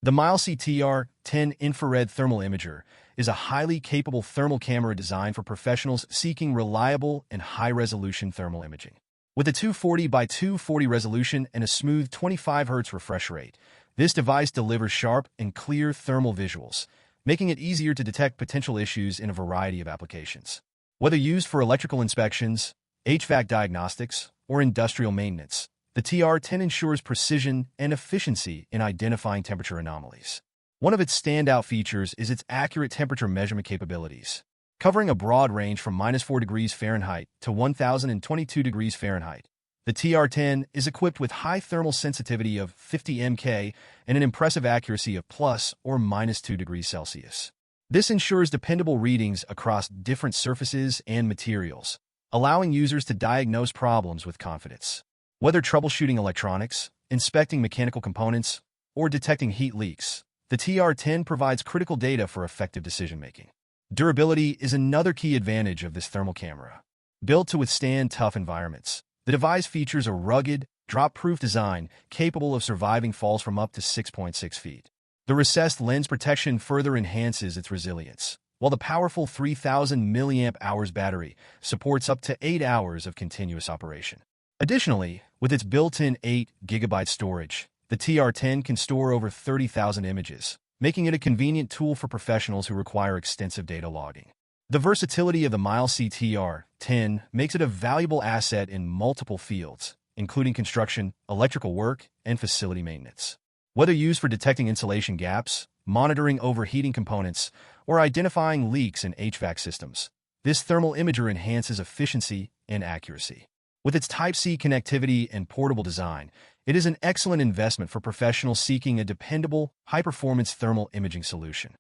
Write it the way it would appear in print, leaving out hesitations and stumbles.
The Mileseey TR10 infrared thermal imager is a highly capable thermal camera designed for professionals seeking reliable and high-resolution thermal imaging. With a 240 by 240 resolution and a smooth 25 Hz refresh rate, this device delivers sharp and clear thermal visuals, making it easier to detect potential issues in a variety of applications. Whether used for electrical inspections, HVAC diagnostics, or industrial maintenance, the TR10 ensures precision and efficiency in identifying temperature anomalies. One of its standout features is its accurate temperature measurement capabilities, covering a broad range from -4 degrees Fahrenheit to 1022 degrees Fahrenheit. The TR10 is equipped with high thermal sensitivity of 50 mK and an impressive accuracy of plus or -2 degrees Celsius. This ensures dependable readings across different surfaces and materials, allowing users to diagnose problems with confidence. Whether troubleshooting electronics, inspecting mechanical components, or detecting heat leaks, the TR10 provides critical data for effective decision-making. Durability is another key advantage of this thermal camera. Built to withstand tough environments, the device features a rugged, drop-proof design capable of surviving falls from up to 6.6 feet. The recessed lens protection further enhances its resilience, while the powerful 3,000 mAh battery supports up to 8 hours of continuous operation. Additionally, with its built-in 8 GB storage, the TR10 can store over 30,000 images, making it a convenient tool for professionals who require extensive data logging. The versatility of the Mileseey TR10 makes it a valuable asset in multiple fields, including construction, electrical work, and facility maintenance. Whether used for detecting insulation gaps, monitoring overheating components, or identifying leaks in HVAC systems, this thermal imager enhances efficiency and accuracy. With its Type-C connectivity and portable design, it is an excellent investment for professionals seeking a dependable, high-performance thermal imaging solution.